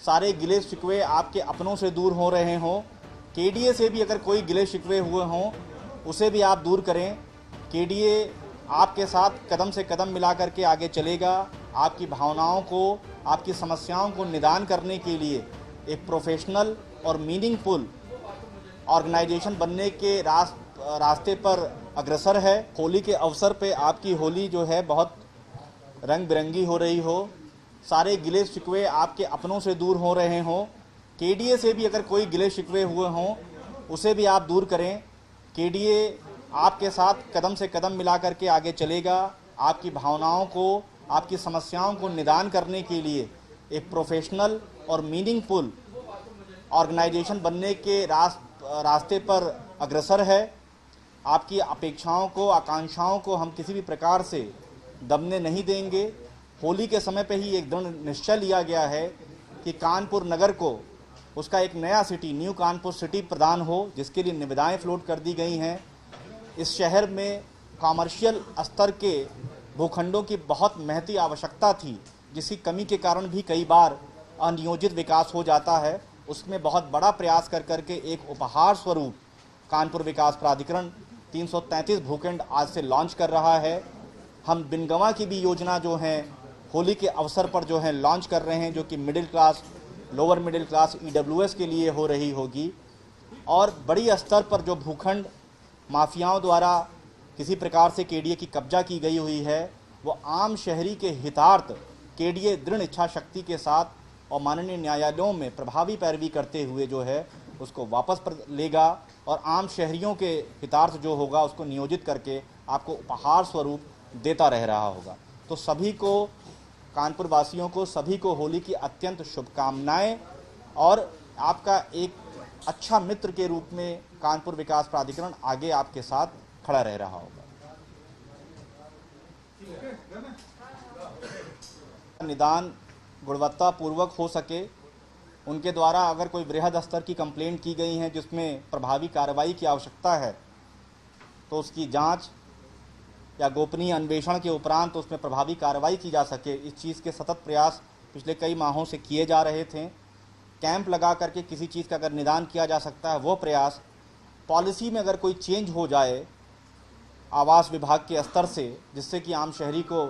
सारे गिले शिकवे आपके अपनों से दूर हो रहे हों, केडीए से भी अगर कोई गिले शिकवे हुए हों उसे भी आप दूर करें। केडीए आपके साथ कदम से कदम मिला करके आगे चलेगा। आपकी भावनाओं को, आपकी समस्याओं को निदान करने के लिए एक प्रोफेशनल और मीनिंगफुल ऑर्गेनाइजेशन बनने के रास्ते पर अग्रसर है। होली के अवसर पे आपकी होली जो है बहुत रंग बिरंगी हो रही हो, सारे गिले शिकवे आपके अपनों से दूर हो रहे हों, केडीए से भी अगर कोई गिले शिकवे हुए हों उसे भी आप दूर करें। केडीए आपके साथ कदम से कदम मिला करके आगे चलेगा। आपकी भावनाओं को, आपकी समस्याओं को निदान करने के लिए एक प्रोफेशनल और मीनिंगफुल ऑर्गेनाइजेशन बनने के रास्ते पर अग्रसर है। आपकी अपेक्षाओं को, आकांक्षाओं को हम किसी भी प्रकार से दबने नहीं देंगे। होली के समय पे ही एक दृढ़ निश्चय लिया गया है कि कानपुर नगर को उसका एक नया सिटी, न्यू कानपुर सिटी प्रदान हो, जिसके लिए निविदाएं फ्लोट कर दी गई हैं। इस शहर में कॉमर्शियल स्तर के भूखंडों की बहुत महती आवश्यकता थी, जिसकी कमी के कारण भी कई बार अनियोजित विकास हो जाता है। उसमें बहुत बड़ा प्रयास कर करके एक उपहार स्वरूप कानपुर विकास प्राधिकरण 333 भूखंड आज से लॉन्च कर रहा है। हम बिनगंवा की भी योजना जो है होली के अवसर पर जो है लॉन्च कर रहे हैं, जो कि middle class, lower middle class, EWS के लिए हो रही होगी। और बड़ी स्तर पर जो भूखंड माफियाओं द्वारा किसी प्रकार से केडीए की कब्जा की गई हुई है, वो आम शहरी के हितार्थ केडीए दृढ़ इच्छा शक्ति के साथ और माननीय न्यायालयों में प्रभावी पैरवी करते हुए जो है उसको वापस लेगा और आम शहरियों के हितार्थ जो होगा उसको नियोजित करके आपको उपहार स्वरूप देता रह रहा होगा। तो सभी को, कानपुर वासियों को, सभी को होली की अत्यंत शुभकामनाएं और आपका एक अच्छा मित्र के रूप में कानपुर विकास प्राधिकरण आगे आपके साथ खड़ा रह रहा होगा। निदान गुणवत्तापूर्वक हो सके, उनके द्वारा अगर कोई बृहद स्तर की कंप्लेंट की गई है जिसमें प्रभावी कार्रवाई की आवश्यकता है तो उसकी जांच या गोपनीय अन्वेषण के उपरांत तो उसमें प्रभावी कार्रवाई की जा सके, इस चीज़ के सतत प्रयास पिछले कई माहों से किए जा रहे थे। कैंप लगा करके किसी चीज़ का अगर निदान किया जा सकता है वो प्रयास, पॉलिसी में अगर कोई चेंज हो जाए आवास विभाग के स्तर से जिससे कि आम शहरी को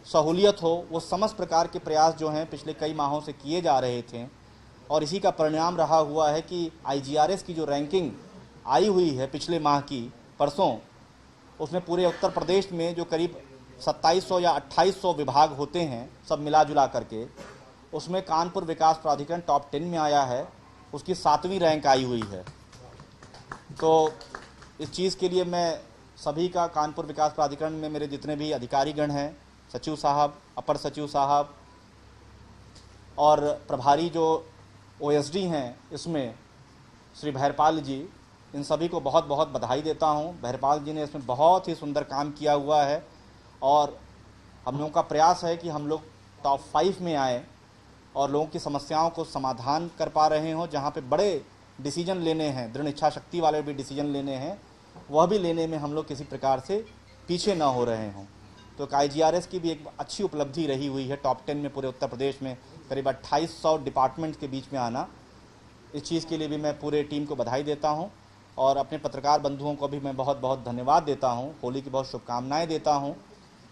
सहूलियत हो, वो समस्त प्रकार के प्रयास जो हैं पिछले कई माहों से किए जा रहे थे। और इसी का परिणाम रहा हुआ है कि आईजीआरएस की जो रैंकिंग आई हुई है पिछले माह की, परसों, उसमें पूरे उत्तर प्रदेश में जो करीब 2700 या 2800 विभाग होते हैं सब मिला जुला करके, उसमें कानपुर विकास प्राधिकरण टॉप 10 में आया है, उसकी 7वीं रैंक आई हुई है। तो इस चीज़ के लिए मैं सभी का, कानपुर विकास प्राधिकरण में मेरे जितने भी अधिकारीगण हैं, सचिव साहब, अपर सचिव साहब और प्रभारी जो ओएसडी हैं इसमें श्री भैरपाल जी, इन सभी को बहुत बहुत बधाई देता हूं। भैरपाल जी ने इसमें बहुत ही सुंदर काम किया हुआ है और हम लोगों का प्रयास है कि हम लोग टॉप 5 में आए और लोगों की समस्याओं को समाधान कर पा रहे हों। जहां पे बड़े डिसीजन लेने हैं, दृढ़ इच्छा शक्ति वाले भी डिसीजन लेने हैं, वह भी लेने में हम लोग किसी प्रकार से पीछे ना हो रहे हों। तो आईजीआरएस की भी एक अच्छी उपलब्धि रही हुई है, टॉप 10 में पूरे उत्तर प्रदेश में करीब 2800 डिपार्टमेंट्स के बीच में आना। इस चीज़ के लिए भी मैं पूरे टीम को बधाई देता हूं और अपने पत्रकार बंधुओं को भी मैं बहुत बहुत धन्यवाद देता हूं, होली की बहुत शुभकामनाएं देता हूं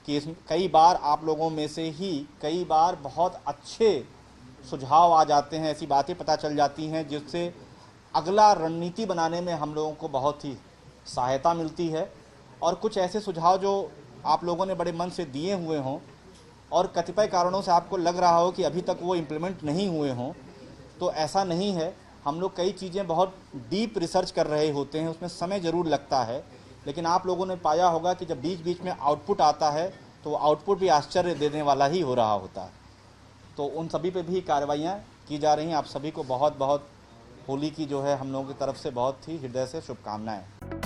कि इस कई बार आप लोगों में से ही कई बार बहुत अच्छे सुझाव आ जाते हैं, ऐसी बातें पता चल जाती हैं जिससे अगला रणनीति बनाने में हम लोगों को बहुत ही सहायता मिलती है। और कुछ ऐसे सुझाव जो आप लोगों ने बड़े मन से दिए हुए हों और कतिपय कारणों से आपको लग रहा हो कि अभी तक वो इम्प्लीमेंट नहीं हुए हों, तो ऐसा नहीं है। हम लोग कई चीज़ें बहुत डीप रिसर्च कर रहे होते हैं, उसमें समय ज़रूर लगता है, लेकिन आप लोगों ने पाया होगा कि जब बीच बीच में आउटपुट आता है तो आउटपुट भी आश्चर्य देने वाला ही हो रहा होता है। तो उन सभी पे भी कार्रवाइयाँ की जा रही हैं। आप सभी को बहुत बहुत होली की जो है हम लोगों की तरफ से बहुत ही हृदय से शुभकामनाएँ।